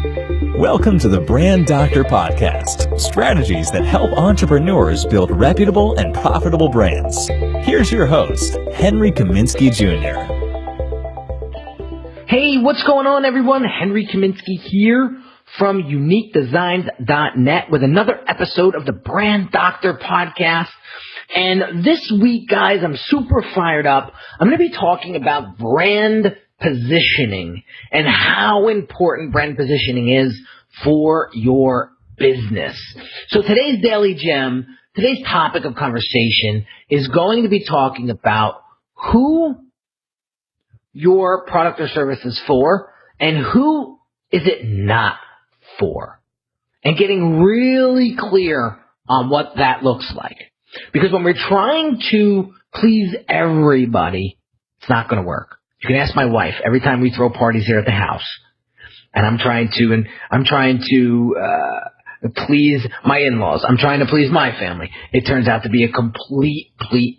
Welcome to the Brand Doctor Podcast, strategies that help entrepreneurs build reputable and profitable brands. Here's your host, Henry Kaminski Jr. Hey, what's going on, everyone? Henry Kaminski here from Unique Designz.net with another episode of the Brand Doctor Podcast. And this week, guys, I'm super fired up. I'm going to be talking about brand positioning and how important brand positioning is for your business. So today's Daily Gem, today's topic of conversation is going to be talking about who your product or service is for and who is it not for, and getting really clear on what that looks like. Because when we're trying to please everybody, it's not going to work. You can ask my wife every time we throw parties here at the house, and I'm trying to please my in-laws. I'm trying to please my family. It turns out to be a complete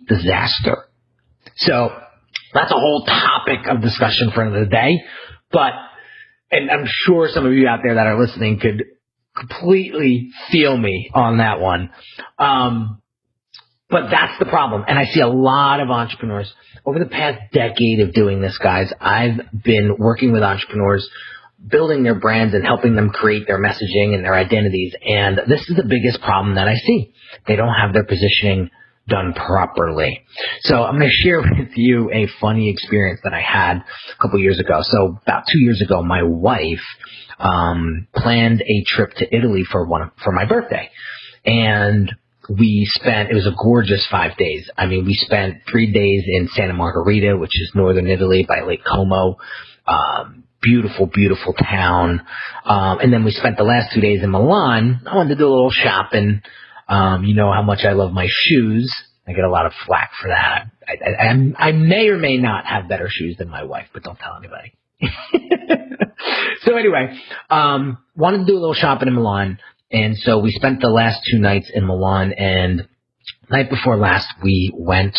disaster. So that's a whole topic of discussion for another day. And I'm sure some of you out there that are listening could completely feel me on that one. But that's the problem. And I see a lot of entrepreneurs. Over the past decade of doing this, guys, I've been working with entrepreneurs, building their brands and helping them create their messaging and their identities. And this is the biggest problem that I see. They don't have their positioning done properly. So I'm going to share with you a funny experience that I had a couple years ago. So about 2 years ago, my wife planned a trip to Italy for my birthday. And it was a gorgeous 5 days. I mean, we spent 3 days in Santa Margherita, which is northern Italy by Lake Como. Beautiful, beautiful town. And then we spent the last 2 days in Milan. I wanted to do a little shopping. You know how much I love my shoes. I get a lot of flack for that. I may or may not have better shoes than my wife, but don't tell anybody. So anyway, wanted to do a little shopping in Milan. And so we spent the last 2 nights in Milan, and night before last, we went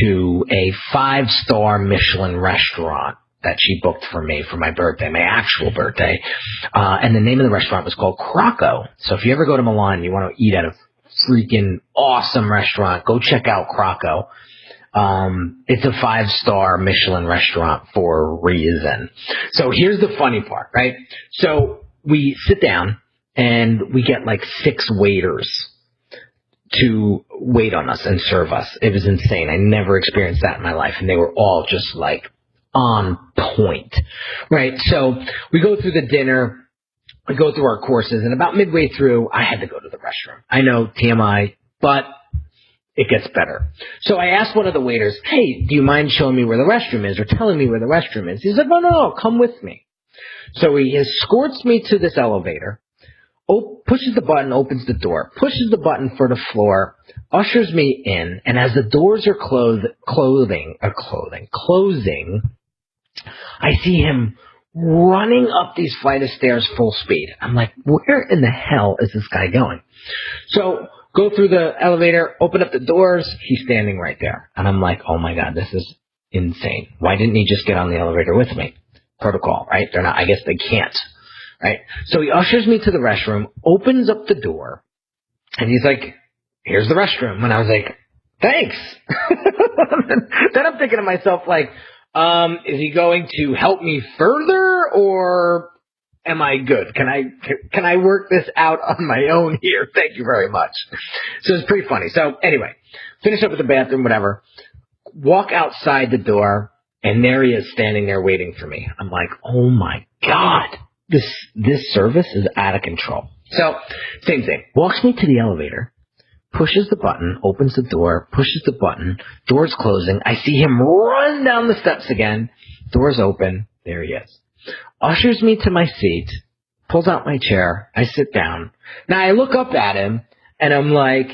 to a 5-star Michelin restaurant that she booked for me for my birthday, my actual birthday. And the name of the restaurant was called Crocco. So if you ever go to Milan and you want to eat at a freaking awesome restaurant, go check out Crocco. It's a 5-star Michelin restaurant for a reason. So here's the funny part, right? So we sit down, and we get like 6 waiters to wait on us and serve us. It was insane. I never experienced that in my life. And they were all just like on point, right? So we go through the dinner, we go through our courses, and about midway through, I had to go to the restroom. I know, TMI, but it gets better. So I asked one of the waiters, hey, do you mind showing me where the restroom is or telling me where the restroom is? He's like, no, come with me. So he escorts me to this elevator. Pushes the button, opens the door, pushes the button for the floor, ushers me in, and as the doors are closing, I see him running up these flight of stairs full speed. I'm like, where in the hell is this guy going? So go through the elevator, open up the doors, he's standing right there. And I'm like, oh my God, this is insane. Why didn't he just get on the elevator with me? Protocol, right? I guess they can't. Right? So he ushers me to the restroom, opens up the door, and he's like, here's the restroom. And I was like, thanks. Then I'm thinking to myself, like, is he going to help me further, or am I good? Can I work this out on my own here? Thank you very much. So it's pretty funny. So anyway, finish up with the bathroom, whatever. Walk outside the door, and there he is standing there waiting for me. I'm like, oh my God. This service is out of control. So, same thing. Walks me to the elevator, pushes the button, opens the door, pushes the button, door's closing. I see him run down the steps again. Door's open. There he is. Ushers me to my seat, pulls out my chair. I sit down. Now, I look up at him, and I'm like,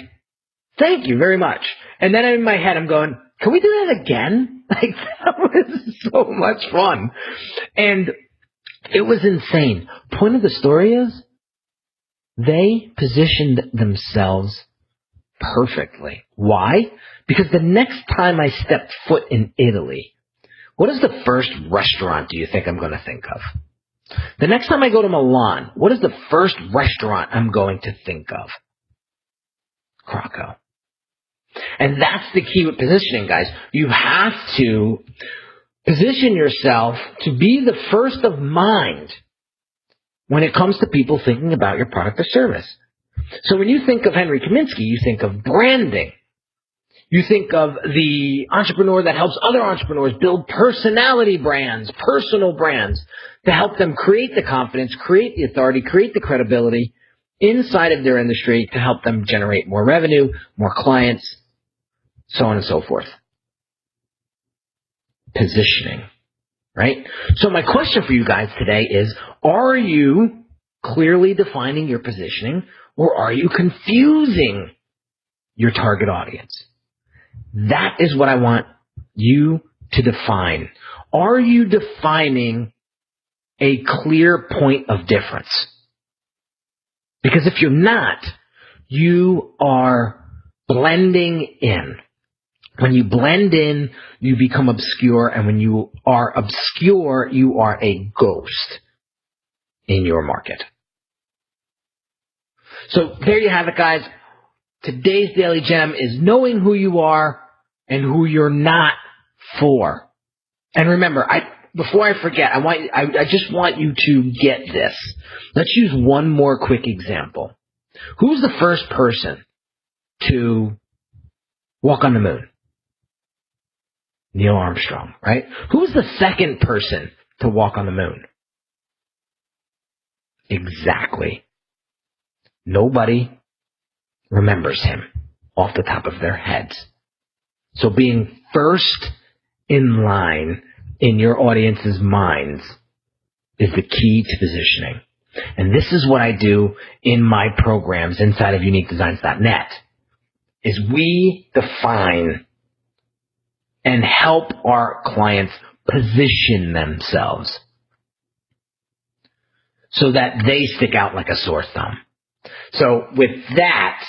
thank you very much. And then in my head, I'm going, can we do that again? Like, that was so much fun. And it was insane. Point of the story is they positioned themselves perfectly. Why? Because the next time I stepped foot in Italy, what is the first restaurant do you think I'm going to think of? The next time I go to Milan, what is the first restaurant I'm going to think of? Krakow. And that's the key with positioning, guys. You have to position yourself to be the first of mind when it comes to people thinking about your product or service. So when you think of Henry Kaminski, you think of branding. You think of the entrepreneur that helps other entrepreneurs build personality brands, personal brands, to help them create the confidence, create the authority, create the credibility inside of their industry to help them generate more revenue, more clients, so on and so forth. Positioning, right? So my question for you guys today is, are you clearly defining your positioning, or are you confusing your target audience? That is what I want you to define. Are you defining a clear point of difference? Because if you're not, you are blending in. When you blend in, you become obscure, and when you are obscure, you are a ghost in your market. So there you have it, guys. Today's daily gem is knowing who you are and who you're not for. And remember, before I forget, I just want you to get this. Let's use one more quick example. Who's the first person to walk on the moon? Neil Armstrong, right? Who's the second person to walk on the moon? Exactly. Nobody remembers him off the top of their heads. So being first in line in your audience's minds is the key to positioning. And this is what I do in my programs inside of UniqueDesignz.net, is we define and help our clients position themselves so that they stick out like a sore thumb. So with that,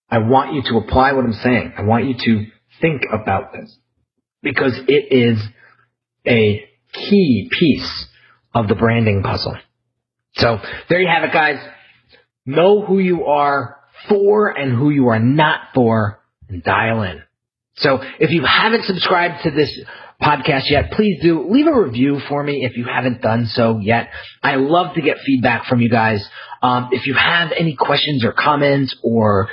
I want you to apply what I'm saying. I want you to think about this, because it is a key piece of the branding puzzle. So there you have it, guys. Know who you are for and who you are not for, and dial in. So if you haven't subscribed to this podcast yet, please do. Leave a review for me if you haven't done so yet. I love to get feedback from you guys. If you have any questions or comments, or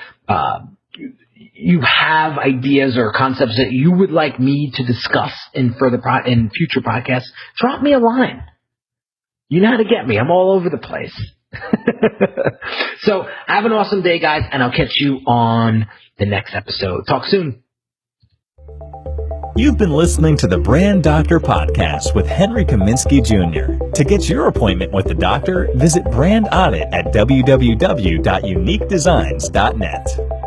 you have ideas or concepts that you would like me to discuss in future podcasts, drop me a line. You know how to get me. I'm all over the place. So have an awesome day, guys, and I'll catch you on the next episode. Talk soon. You've been listening to the Brand Doctor Podcast with Henry Kaminski Jr. To get your appointment with the doctor, visit Brand Audit at www.uniquedesignz.net.